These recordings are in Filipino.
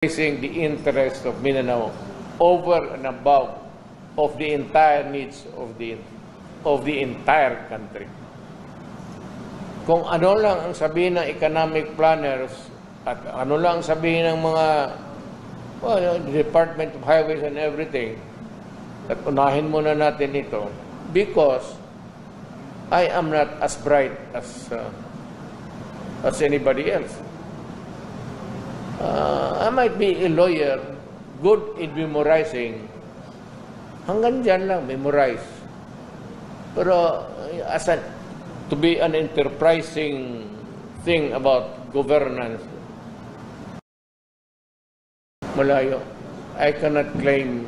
placing the interest of Mindanao over and above of the entire needs of the entire country. Kung ano lang ang sabihin ng economic planners at ano lang ang sabihin ng mga Department of Highways and everything, at unahin muna natin ito because I am not as bright as anybody else. I might be a lawyer, good in memorizing. Hanggang dyan lang, memorize. Pero to be an enterprising thing about governance, malayo. I cannot claim.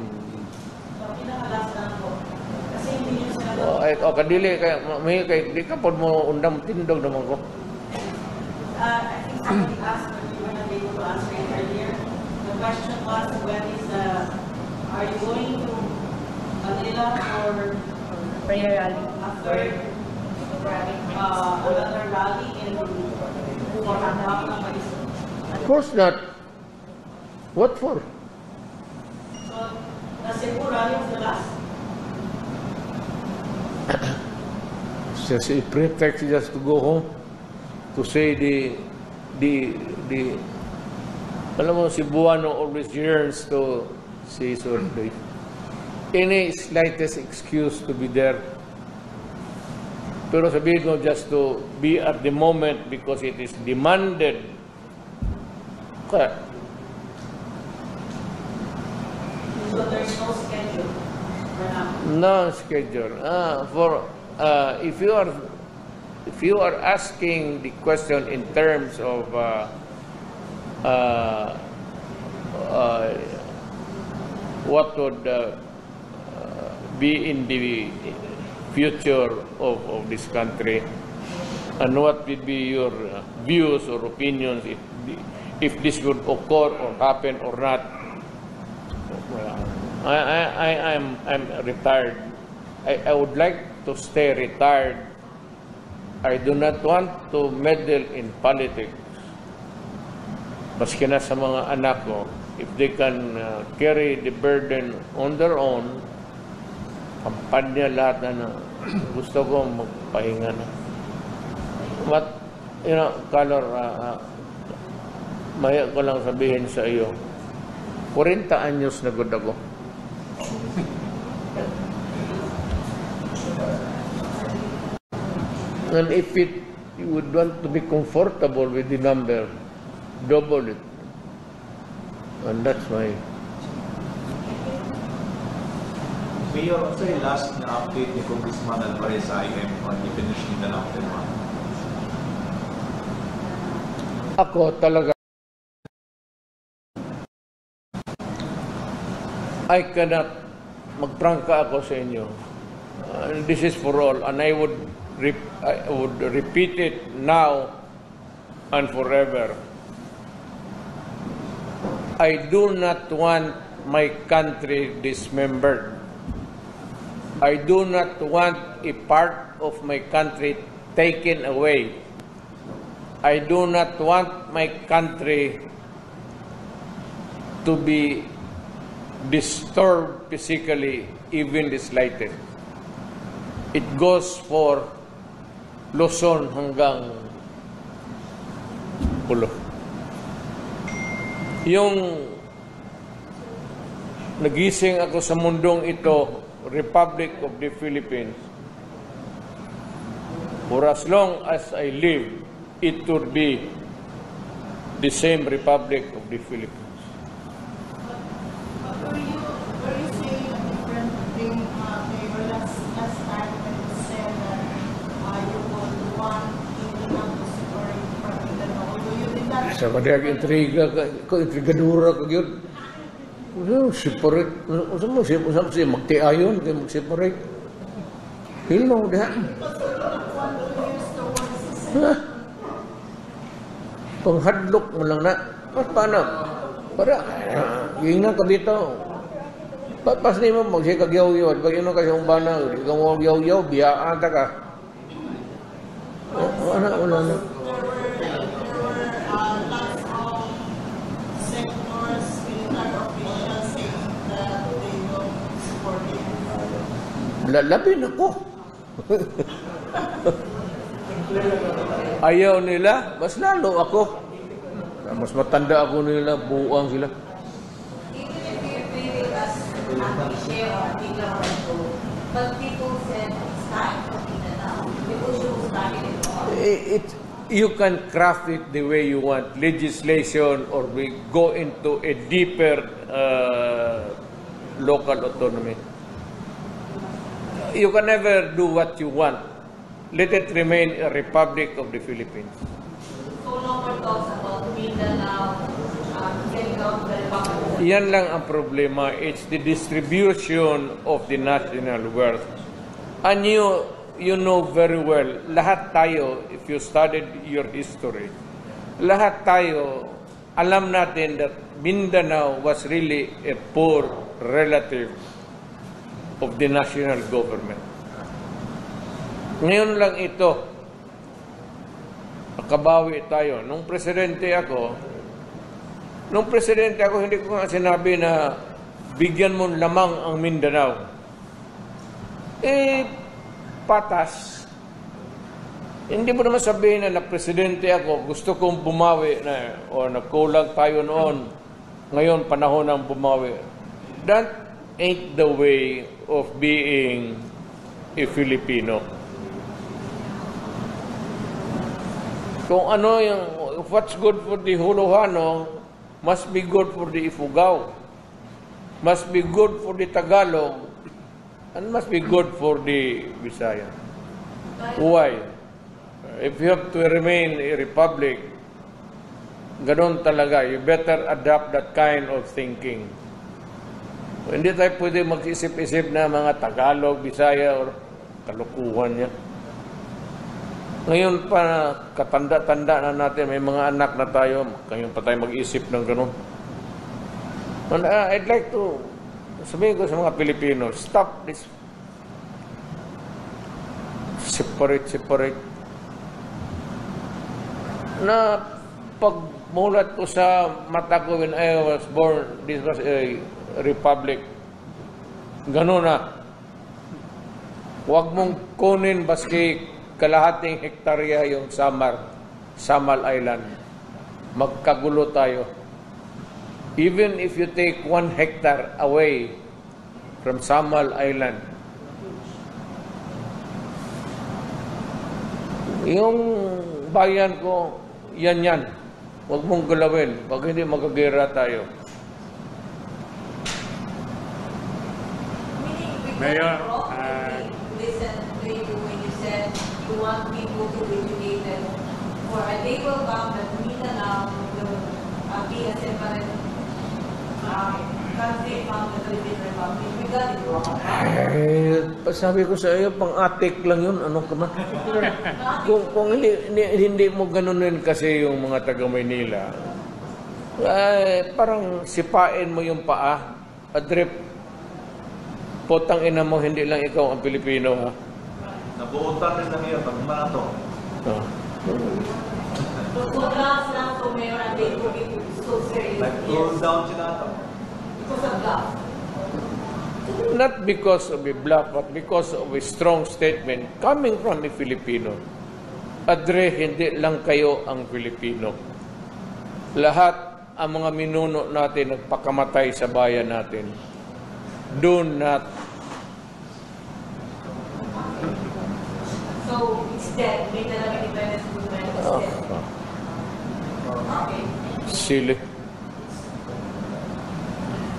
Kadili kay di ka pod mo undang tindog naman ko. I think somebody asked, but you were not able to answer it earlier. The question was, are you going to Manila for prayer rally? After another rally for Hanggang? Of course not. What for? So, the Cebu rally was the last? It's just a pretext just to go home, to say alam mo, Cebuano always yearns to see his birthday. Any slightest excuse to be there. Pero sabihin mo just to be at the moment because it is demanded. Kaya, So there's no schedule for now? no schedule. If you are asking the question in terms of what would be in the future of this country and what would be your views or opinions if this would occur or happen or not. I'm retired. I would like to stay retired. I do not want to meddle in politics. Maski na sa mga anak ko, if they can carry the burden on their own, kampanya lahat na gusto ko magpahinga na. But, Color, maya ko lang sabihin sa iyo, 40 anyos na gud ako. And if you would want to be comfortable with the number, double it. And that's why. Mayor, also yung last na update ni Congressman Alvarez sa IM on i-finish nila ng Optin 1. Ako talaga, I cannot magprangka ako sa inyo. This is for all, and I would repeat it now and forever. I do not want my country dismembered. I do not want a part of my country taken away. I do not want my country to be disturbed physically, even the slightest. It goes for Luzon hanggang Pulo. Yung nagising ako sa mundong ito, Republic of the Philippines, for as long as I live, it would be the same Republic of the Philippines. Were you saying a different thing, Mayor, last time when you said that you would want Mindanao to separate from Mindanao? Although you did not... Sa kadang intrigadura ko yun. Separate. Usap mo siya magtiayon kaya mag-separate. Hilno, diha. Panghadlok mo lang na. Paano? Para, yun nga kabito. Pas ni mo, magsiya kagyaw-yaw. Pag yun kasi yung bana, ikaw mo kagyaw-yaw, biyaan ta ka. Wala na. Lots of sectors Lalabin ako. Ayaw nila, mas lalo ako. Mas matanda ako nila, buuang sila. Even if you treat it as anti-share or anti-government, but people said it's time for Mindanao. People should start it all. You can craft it the way you want, legislation, or we go into a deeper local autonomy. You can never do what you want. Let it remain a republic of the Philippines. So no more talks about Mindanao, getting out of the Republic. Yan lang ang problema. It's the distribution of the national wealth. And you know very well, lahat tayo, if you studied your history, lahat tayo, alam natin that Mindanao was really a poor relative of the national government. Ngayon lang ito, nakabawi tayo. Nung presidente ako, hindi ko nga sinabi na bigyan mo lamang ang Mindanao. Patas. Hindi mo naman sabihin na presidente ako, gusto kong bumawi na, o nagkulang tayo noon, ngayon panahon ng bumawi. That ain't the way of being a Filipino. Kung ano yung, what's good for the Hulahano, must be good for the Ifugao, must be good for the Tagalog, and must be good for the Visaya. Why? If you have to remain a republic, ganun talaga, you better adopt that kind of thinking. Hindi tayo pwede mag-isip-isip na mga Tagalog, Visaya, or kalukuhan niya. Ngayon pa, katanda-tanda na natin, may mga anak na tayo, ngayon pa tayo mag-isip ng ganun. And I'd like to sabihin ko sa mga Pilipino, stop this separate. Na pagmulat ko sa mata ko when I was born, this was a republic. Ganun na. Huwag mong kunin baski kalahating hektarya yung Samal Island. Magkagulo tayo. Even if you take 1 hectare away from Samal Island, yung bayan ko, yan. Huwag mong galawin. Pag hindi, magagera tayo. Mayor, listen to you when you said you want people to be educated for a day will come that Mindanao will be a separate country from the Philippine Republic. We got it wrong. Sabi ko sa iyo, pang-atik lang yun. Ano ka ba? kung hindi mo ganunin kasi yung mga taga-Maynila, parang sipain mo yung paa. Adrip, potang ina mo, hindi lang ikaw ang Pilipino, ha? Nabuutan rin lang yun, pag marato. So last lang to Mayor, and they took it so serious. Like, cool down sila ito. Because of that. Not because of a bluff, but because of a strong statement coming from a Filipino. Adre, hindi lang kayo ang Filipino. Lahat ang mga minuno natin nagpakamatay sa bayan natin. Do not. So it's dead. Mindanao Independence Movement is dead. Okay. Silly.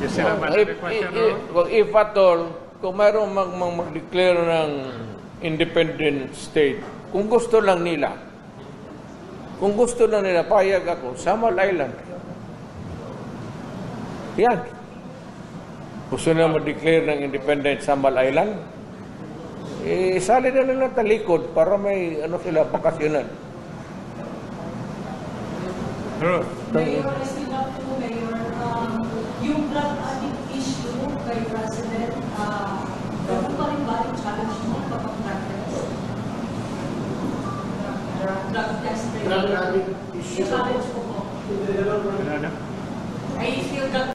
You still have another question, Ron? If at all, kung mayroong mag-declare ng independent state, kung gusto lang nila, payag ako, Samal Island. Yan. Gusto na mag-declare ng independent Samal Island, sali na lang ng talikod para may sila, bakasyonan. Ron? Mayor, I still have to, Mayor, yung drug addict issue kay President, ganun pa rin ba yung challenge mo kapag drug test? Drug test. Drug addict issue. Yung challenge mo po. Ano?